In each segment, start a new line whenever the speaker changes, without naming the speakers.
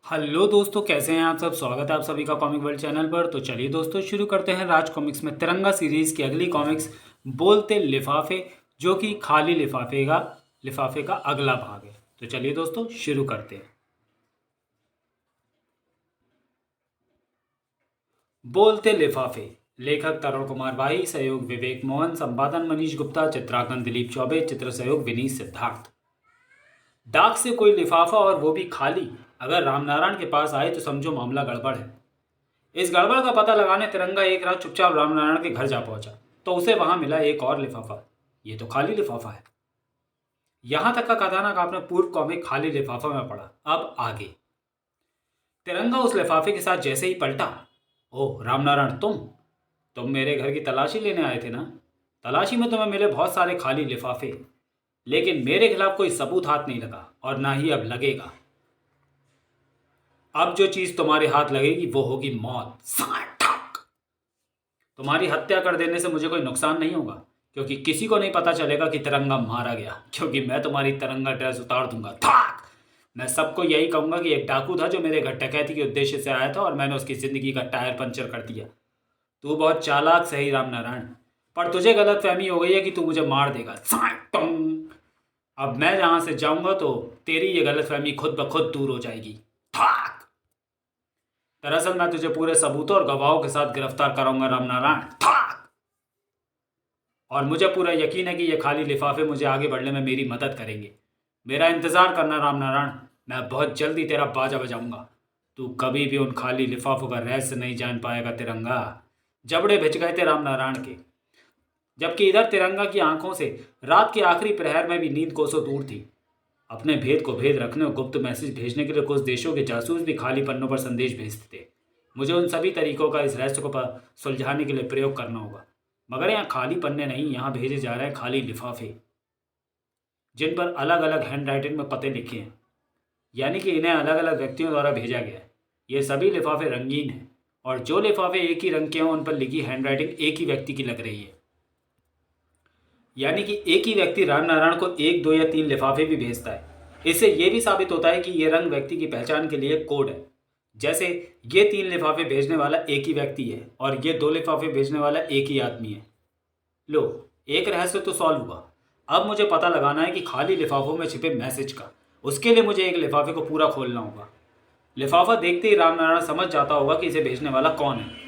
Hello दोस्तों, कैसे हैं आप सब। स्वागत है आप सभी का कॉमिक वर्ल्ड चैनल पर। तो चलिए दोस्तों, शुरू करते हैं राज कॉमिक्स में तिरंगा सीरीज की अगली कॉमिक्स बोलते लिफाफे, जो कि खाली लिफाफे का अगला भाग है। तो चलिए दोस्तों, शुरू करते हैं। बोलते लिफाफे, लेखक तरुण कुमार भाई, सहयोग विवेक मोहन, संपादन मनीष गुप्ता, चित्रांकन दिलीप चौबे, चित्र सहयोग विनीत सिद्धार्थ। डाक से कोई लिफाफा और वो भी खाली अगर रामनारायण के पास आए तो समझो मामला गड़बड़ है। इस गड़बड़ का पता लगाने तिरंगा एक रात चुपचाप रामनारायण के घर जा पहुंचा तो उसे वहां मिला एक और लिफाफा। ये तो खाली लिफाफा है। यहां तक का कथानक आपने पूर्व कॉमिक खाली लिफाफा में पढ़ा। अब आगे। तिरंगा उस लिफाफे के साथ जैसे ही पलटा, ओह रामनारायण, तुम मेरे घर की तलाशी लेने आए थे ना। तलाशी में तुम्हें मिले बहुत सारे खाली लिफाफे, लेकिन मेरे खिलाफ कोई सबूत हाथ नहीं लगा और ना ही अब लगेगा। अब जो चीज तुम्हारे हाथ लगेगी वो होगी मौत। तुम्हारी हत्या कर देने से मुझे कोई नुकसान नहीं होगा, क्योंकि किसी को नहीं पता चलेगा कि तिरंगा मारा गया, क्योंकि मैं तुम्हारी तिरंगा ड्रेस उतार दूंगा। थाक। मैं सबको यही कहूंगा कि एक डाकू था जो मेरे घर डकैती के उद्देश्य से आया था और मैंने उसकी जिंदगी का टायर पंचर कर दिया। तू बहुत चालाक सही रामनारायण, पर तुझे गलत फहमी हो गई है कि तू मुझे मार देगा। अब मैं जहां से जाऊंगा तो तेरी ये गलत फहमी खुद ब खुद दूर हो जाएगी। थाक। दरअसल मैं तुझे पूरे सबूतों और गवाहों के साथ गिरफ्तार कराऊंगा रामनारायण। ठाक। और मुझे पूरा यकीन है कि ये खाली लिफाफे मुझे आगे बढ़ने में मेरी मदद करेंगे। मेरा इंतजार करना रामनारायण, मैं बहुत जल्दी तेरा बाजा बजाऊंगा। तू कभी भी उन खाली लिफाफों का रहस्य नहीं जान पाएगा तिरंगा। जबड़े भिज गए थे रामनारायण के, जबकि इधर तिरंगा की आंखों से रात के आखिरी प्रहर में भी नींद कोसों दूर थी। अपने भेद को भेद रखने और गुप्त मैसेज भेजने के लिए कुछ देशों के जासूस भी खाली पन्नों पर संदेश भेजते थे। मुझे उन सभी तरीकों का इस रहस्य को सुलझाने के लिए प्रयोग करना होगा। मगर यहाँ खाली पन्ने नहीं, यहाँ भेजे जा रहे हैं खाली लिफाफे, जिन पर अलग अलग हैंड राइटिंग में पते लिखे हैं, यानी कि इन्हें अलग अलग व्यक्तियों द्वारा भेजा गया है। ये सभी लिफाफे रंगीन हैं और जो लिफाफे एक ही रंग के हों उन पर लिखी हैंड राइटिंग एक ही व्यक्ति की लग रही है। यानी कि एक ही व्यक्ति रामनारायण को एक, दो या तीन लिफाफे भी भेजता है। इससे यह भी साबित होता है कि यह रंग व्यक्ति की पहचान के लिए कोड है। जैसे ये तीन लिफाफे भेजने वाला एक ही व्यक्ति है और ये दो लिफाफे भेजने वाला एक ही आदमी है। लो, एक रहस्य तो सॉल्व हुआ। अब मुझे पता लगाना है कि खाली लिफाफों में छिपे मैसेज का। उसके लिए मुझे एक लिफाफे को पूरा खोलना होगा। लिफाफा देखते ही रामनारायण समझ जाता होगा कि इसे भेजने वाला कौन है।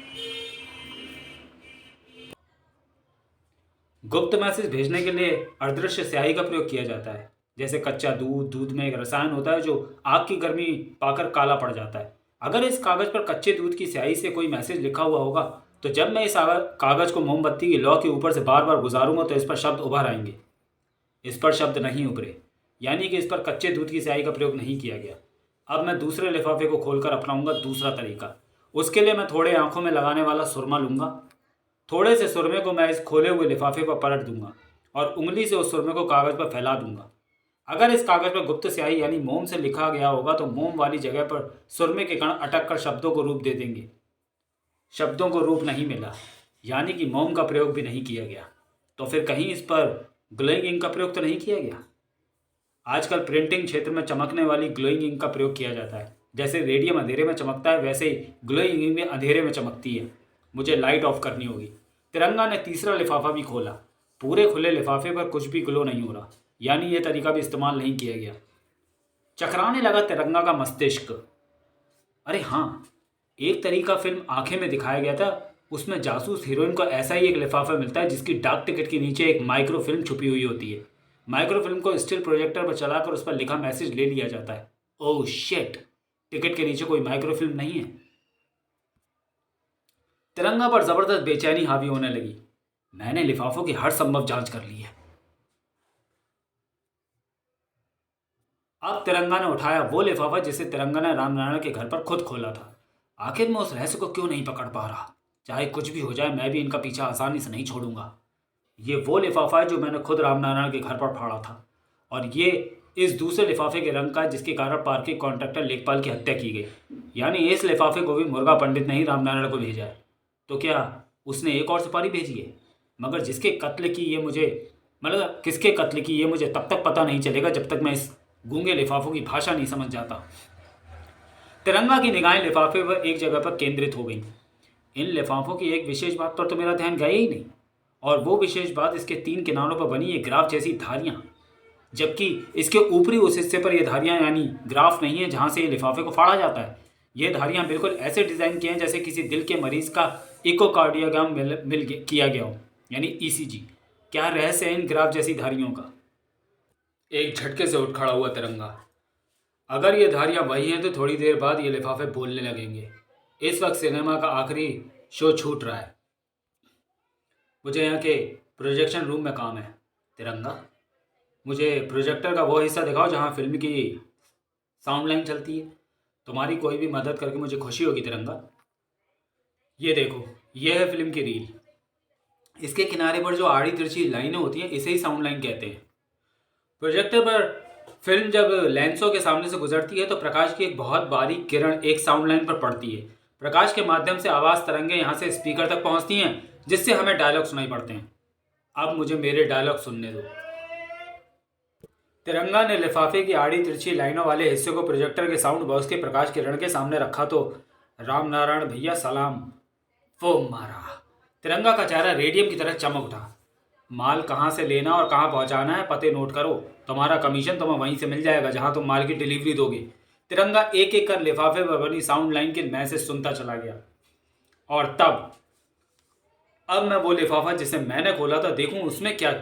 गुप्त मैसेज भेजने के लिए अदृश्य स्याही का प्रयोग किया जाता है। जैसे कच्चा दूध में एक रसायन होता है जो आग की गर्मी पाकर काला पड़ जाता है। अगर इस कागज पर कच्चे दूध की स्याही से कोई मैसेज लिखा हुआ होगा तो जब मैं इस कागज को मोमबत्ती की लौ के ऊपर से बार बार गुजारूंगा तो इस पर शब्द उभर आएंगे। इस पर शब्द नहीं उभरे, यानी कि इस पर कच्चे दूध की स्याही का प्रयोग नहीं किया गया। अब मैं दूसरे लिफाफे को खोलकर अपनाऊंगा दूसरा तरीका। उसके लिए मैं थोड़े आंखों में लगाने वाला सुरमा लूंगा। थोड़े से सुरमे को मैं इस खोले हुए लिफाफे पर पलट दूंगा और उंगली से उस सुरमे को कागज पर फैला दूंगा। अगर इस कागज पर गुप्त स्याही यानी मोम से लिखा गया होगा तो मोम वाली जगह पर सुरमे के कण अटक कर शब्दों को रूप दे देंगे। शब्दों को रूप नहीं मिला, यानी कि मोम का प्रयोग भी नहीं किया गया। तो फिर कहीं इस पर ग्लोइंग इंक का प्रयोग तो नहीं किया गया। आजकल प्रिंटिंग क्षेत्र में चमकने वाली ग्लोइंग इंक का प्रयोग किया जाता है। जैसे रेडियम अंधेरे में चमकता है, वैसे ही ग्लोइंग इंक भी अंधेरे में चमकती है। मुझे लाइट ऑफ करनी होगी। तिरंगा ने तीसरा लिफाफा भी खोला। पूरे खुले लिफाफे पर कुछ भी ग्लो नहीं हो रहा, यानी यह तरीका भी इस्तेमाल नहीं किया गया। चकराने लगा तिरंगा का मस्तिष्क। अरे हाँ, एक तरीका फिल्म आंखें में दिखाया गया था। उसमें जासूस हीरोइन को ऐसा ही एक लिफाफा मिलता है जिसकी डाक टिकट के नीचे एक माइक्रो फिल्म छुपी हुई होती है। माइक्रो फिल्म को स्टिल प्रोजेक्टर पर चलाकर उस पर लिखा मैसेज ले लिया जाता है। ओह शिट, टिकट के नीचे कोई माइक्रो फिल्म नहीं है। तिरंगा पर जबरदस्त बेचैनी हावी होने लगी। मैंने लिफाफों की हर संभव जांच कर ली है। अब तिरंगा ने उठाया वो लिफाफा जिसे तिरंगा ने रामनारायण के घर पर खुद खोला था। आखिर मैं उस रहस्य को क्यों नहीं पकड़ पा रहा। चाहे कुछ भी हो जाए, मैं भी इनका पीछा आसानी से नहीं छोड़ूंगा। ये वो लिफाफा है जो मैंने खुद रामनारायण के घर पर फाड़ा था, और ये इस दूसरे लिफाफे के रंग का जिसके कारण पार्किंग कॉन्ट्रैक्टर लेखपाल की हत्या की गई। यानी इस लिफाफे को भी मुर्गा पंडित ने ही रामनारायण को भेजा है। तो क्या उसने एक और सुपारी भेजी है? मगर जिसके कत्ल की ये मुझे मतलब किसके कत्ल की ये मुझे तब तक पता नहीं चलेगा जब तक मैं इस गूंगे लिफाफों की भाषा नहीं समझ जाता। तिरंगा की निगाहें लिफाफे पर एक जगह पर केंद्रित हो गईं। इन लिफाफों की एक विशेष बात पर तो मेरा ध्यान गया ही नहीं, और वो विशेष बात इसके 3 किनारों पर बनी ये ग्राफ जैसी धारियां, जबकि इसके ऊपरी उस हिस्से पर ये धारियां यानी ग्राफ नहीं है जहां से ये लिफाफे को फाड़ा जाता है। ये धारियां बिल्कुल ऐसे डिजाइन की हैं जैसे किसी दिल के मरीज का इकोकार्डियोग्राम किया गया हो, यानी ईसीजी। क्या रहस्य है इन ग्राफ जैसी धारियों का? एक झटके से उठ खड़ा हुआ तिरंगा। अगर ये धारियां वही हैं तो थोड़ी देर बाद ये लिफाफे बोलने लगेंगे। इस वक्त सिनेमा का आखिरी शो छूट रहा है। मुझे यहाँ के प्रोजेक्शन रूम में काम है तिरंगा। मुझे प्रोजेक्टर का वो हिस्सा दिखाओ जहाँ फिल्म की साउंड लाइन चलती है। तुम्हारी कोई भी मदद करके मुझे खुशी होगी तिरंगा। ये देखो, ये है फिल्म की रील। इसके किनारे पर जो आड़ी तिरछी लाइनें होती हैं इसे ही साउंड लाइन कहते हैं। प्रोजेक्टर पर फिल्म जब लेंसों के सामने से गुजरती है तो प्रकाश की एक बहुत बारीक किरण एक साउंड लाइन पर पड़ती है। प्रकाश के माध्यम से आवाज़ तरंगें यहाँ से स्पीकर तक पहुँचती हैं, जिससे हमें डायलॉग सुनाई पड़ते हैं। अब मुझे मेरे डायलॉग सुनने दो। तिरंगा ने लिफाफे की आड़ी तिरछी लाइनों वाले हिस्से को प्रोजेक्टर के साउंड बॉक्स के प्रकाश किरण के सामने रखा तो राम नारायण भैया सलाम वो मारा। तिरंगा का चेहरा रेडियम की तरह चमक उठा। माल कहाँ से लेना और कहाँ पहुँचाना है पते नोट करो। तुम्हारा कमीशन तुम्हें वहीं से मिल जाएगा जहाँ तुम माल की डिलीवरी दोगे। तिरंगा एक एक कर लिफाफे पर बनी साउंड लाइन के मैसेज सुनता चला गया। और तब अब मैं वो लिफाफा जिसे मैंने खोला था देखूं उसमें क्या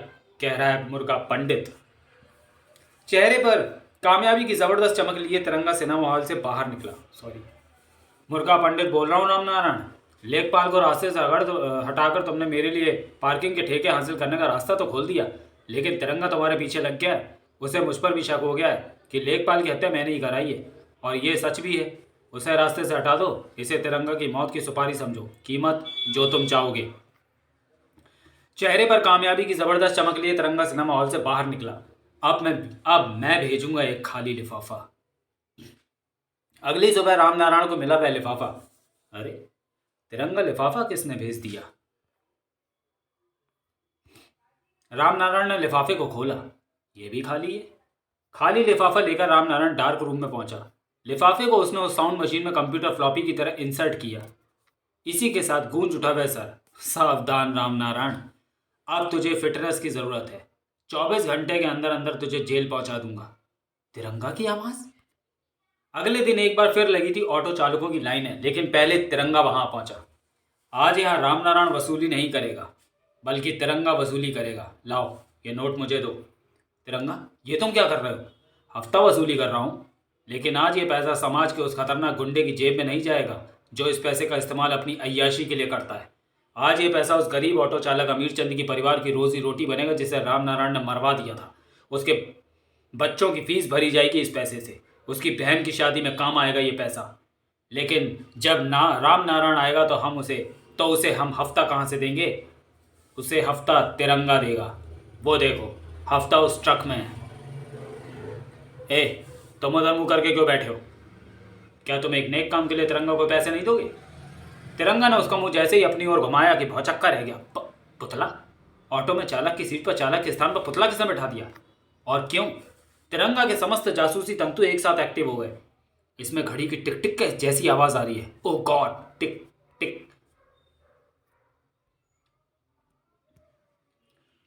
कह रहा है मुर्गा पंडित। चेहरे पर कामयाबी की जबरदस्त चमक लिए तिरंगा सिनेमा हॉल से बाहर निकला। मुर्गा पंडित बोल रहा हूँ राम नारायण। लेखपाल को रास्ते से हटाकर तुमने मेरे लिए पार्किंग के ठेके हासिल करने का रास्ता तो खोल दिया, लेकिन तिरंगा तुम्हारे पीछे लग गया है। उसे मुझ पर भी शक हो गया है कि लेखपाल की हत्या मैंने ही कराई है, और ये सच भी है। उसे रास्ते से हटा दो। इसे तिरंगा की मौत की सुपारी समझो, कीमत जो तुम चाहोगे। चेहरे पर कामयाबी की जबरदस्त चमक लिए तिरंगा सिनेमा हॉल से बाहर निकला। अब मैं भेजूंगा एक खाली लिफाफा। अगली सुबह राम नारायण को मिला वह लिफाफा। अरे तिरंगा लिफाफा किसने भेज दिया? राम नारायण ने लिफाफे को खोला। यह भी खाली है। खाली लिफाफा लेकर राम नारायण डार्क रूम में पहुंचा। लिफाफे को उसने उस साउंड मशीन में कंप्यूटर फ्लॉपी की तरह इंसर्ट किया। इसी के साथ गूंज उठा वह सर। सावधान राम नारायण, अब तुझे फिटनेस की जरूरत है। 24 घंटे के अंदर अंदर तुझे जेल पहुंचा दूंगा। तिरंगा की आवाज। अगले दिन एक बार फिर लगी थी ऑटो चालकों की लाइनें, लेकिन पहले तिरंगा वहां पहुंचा। आज यहां राम नारायण वसूली नहीं करेगा, बल्कि तिरंगा वसूली करेगा। लाओ ये नोट मुझे दो। तिरंगा, ये तुम क्या कर रहे हो? हफ्ता वसूली कर रहा हूं, लेकिन आज ये पैसा समाज के उस खतरनाक गुंडे की जेब में नहीं जाएगा जो इस पैसे का इस्तेमाल अपनी अय्याशी के लिए करता है। आज ये पैसा उस गरीब ऑटो चालक अमीर चंद की परिवार की रोजी रोटी बनेगा जिसे राम नारायण ने मरवा दिया था। उसके बच्चों की फीस भरी जाएगी इस पैसे से। उसकी बहन की शादी में काम आएगा ये पैसा। लेकिन जब राम नारायण आएगा तो उसे हम हफ्ता कहाँ से देंगे? उसे हफ्ता तिरंगा देगा। वो देखो, हफ्ता उस ट्रक में है। ए, तुम उधर मुँह करके क्यों बैठे हो? क्या तुम एक नेक काम के लिए तिरंगा को पैसे नहीं दोगे? तिरंगा ने उसका मुंह जैसे ही अपनी ओर घुमाया कि भौचक्का रह गया। पुतला? ऑटो में चालक की सीट पर चालक के स्थान पर पुतला किसने बैठा दिया? और क्यों? तिरंगा के समस्त जासूसी तंतु एक साथ एक्टिव हो गए। इसमें घड़ी की टिक टिक जैसी आवाज आ रही है। ओह गॉड, टिक टिक।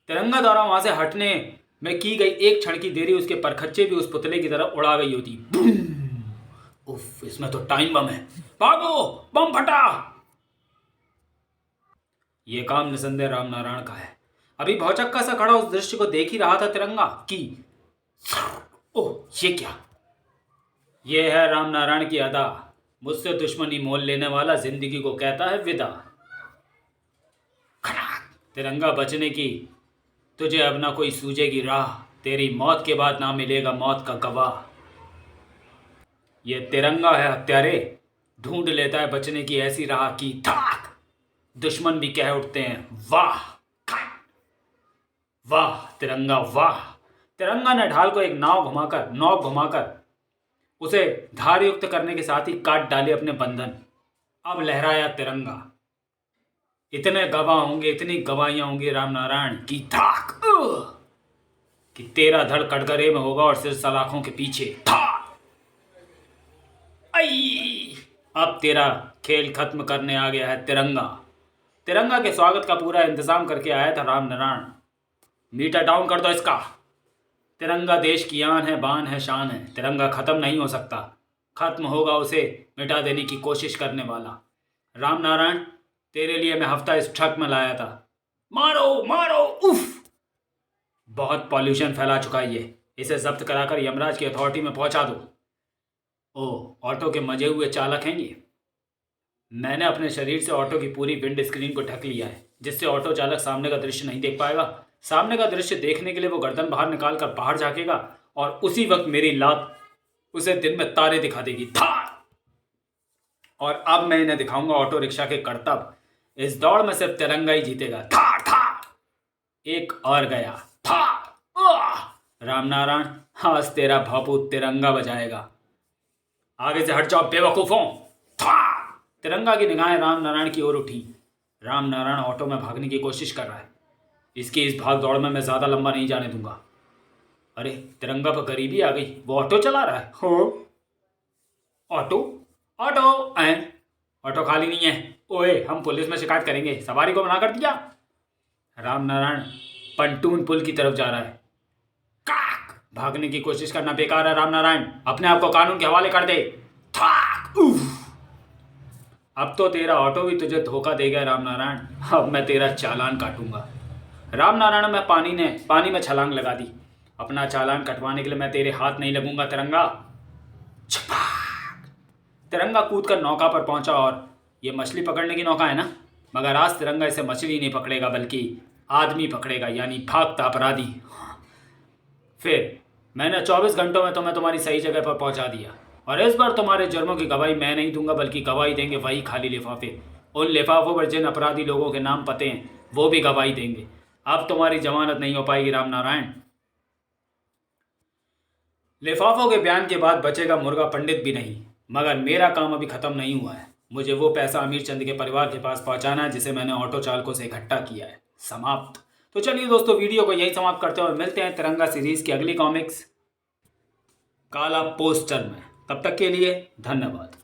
तिरंगा द्वारा वहां से हटने में की गई एक क्षण की देरी उसके परखच्चे भी उस पुतले की तरह उड़ा गई होती। उफ, इसमें तो टाइम बम है। भागो, बम फटा। यह काम निसंदेह राम नारायण का है। अभी भौचक्का सा खड़ा उस दृश्य को देख ही रहा था तिरंगा कि ओह, ये क्या? यह है राम नारायण की अदा। मुझसे दुश्मनी मोल लेने वाला जिंदगी को कहता है विदा। तिरंगा, बचने की तुझे अब ना कोई सूझेगी राह। तेरी मौत के बाद ना मिलेगा मौत का गवाह। यह तिरंगा है हत्यारे, ढूंढ लेता है बचने की ऐसी राह की थाक। दुश्मन भी कह उठते हैं वाह वाह तिरंगा वाह। तिरंगा ने ढाल को एक नौक घुमाकर उसे धार युक्त करने के साथ ही काट डाले अपने बंधन। अब लहराया तिरंगा। इतने गवाह होंगे, इतनी गवाहियां होंगी राम नारायण की थाक कि तेरा धड़ कटघरे में होगा और सिर सलाखों के पीछे। था आई, अब तेरा खेल खत्म करने आ गया है तिरंगा। तिरंगा के स्वागत का पूरा इंतजाम करके आया था राम नारायण। मीटर डाउन कर दो इसका। तिरंगा देश की आन है, बान है, शान है। तिरंगा खत्म नहीं हो सकता, खत्म होगा उसे मिटा देने की कोशिश करने वाला। राम नारायण, तेरे लिए मैं हफ्ता इस ट्रक में लाया था। मारो मारो, उफ। बहुत पॉल्यूशन फैला चुका है ये, इसे जब्त कराकर यमराज की अथॉरिटी में पहुंचा दो। ओ, ऑटो के मजे हुए चालक हैं ये। मैंने अपने शरीर से ऑटो की पूरी विंड स्क्रीन को ढक लिया है, जिससे ऑटो चालक सामने का दृश्य नहीं देख पाएगा। सामने का दृश्य देखने के लिए वो गर्दन बाहर निकाल कर बाहर झांकेगा और उसी वक्त मेरी लात उसे दिन में तारे दिखा देगी। था। और अब मैं इन्हें दिखाऊंगा ऑटो रिक्शा के करतब। इस दौड़ में सिर्फ तिरंगा ही जीतेगा। था था। एक और गया। था। राम नारायण, आज तेरा भापू तिरंगा बजाएगा। आगे से हट जाओ बेवकूफों। था। तिरंगा की निगाहें राम नारायण की ओर उठी। राम नारायण ऑटो में भागने की कोशिश कर रहा है। इसकी इस भाग दौड़ में मैं ज्यादा लंबा नहीं जाने दूंगा। अरे, तिरंगा पर गरीबी आ गई, वो ऑटो चला रहा है। हो, ऑटो ऑटो ऑटो खाली नहीं है। ओए, हम पुलिस में शिकायत करेंगे, सवारी को मना कर दिया। राम नारायण पंटून पुल की तरफ जा रहा है। काक, भागने की कोशिश करना बेकार है राम नारायण, अपने आप को कानून के हवाले कर दे। थाक, उफ। अब तो तेरा ऑटो भी तुझे धोखा दे गया राम नारायण, अब मैं तेरा चालान काटूंगा। राम नारायण, मैं पानी में छलांग लगा दी। अपना चालान कटवाने के लिए मैं तेरे हाथ नहीं लगूंगा तिरंगा। छपाक। तिरंगा कूद कर नौका पर पहुंचा और ये मछली पकड़ने की नौका है ना, मगर आज तिरंगा इसे मछली नहीं पकड़ेगा बल्कि आदमी पकड़ेगा, यानी भागता अपराधी। फिर मैंने 24 घंटों में तुम्हारी सही जगह पर पहुंचा दिया और इस बार तुम्हारे जुर्मों की गवाही मैं नहीं दूंगा बल्कि गवाही देंगे वही खाली लिफाफे। उन लिफाफों पर जिन अपराधी लोगों के नाम पते हैं वो भी गवाही देंगे। अब तुम्हारी जमानत नहीं हो पाएगी राम नारायण। लिफाफों के बयान के बाद बचेगा मुर्गा पंडित भी नहीं, मगर मेरा काम अभी खत्म नहीं हुआ है। मुझे वो पैसा अमीर चंद के परिवार के पास पहुंचाना है जिसे मैंने ऑटो चालकों से इकट्ठा किया है। समाप्त। तो चलिए दोस्तों, वीडियो को यही समाप्त करते हुए मिलते हैं तिरंगा सीरीज की अगली कॉमिक्स काला पोस्टर में। तब तक के लिए धन्यवाद।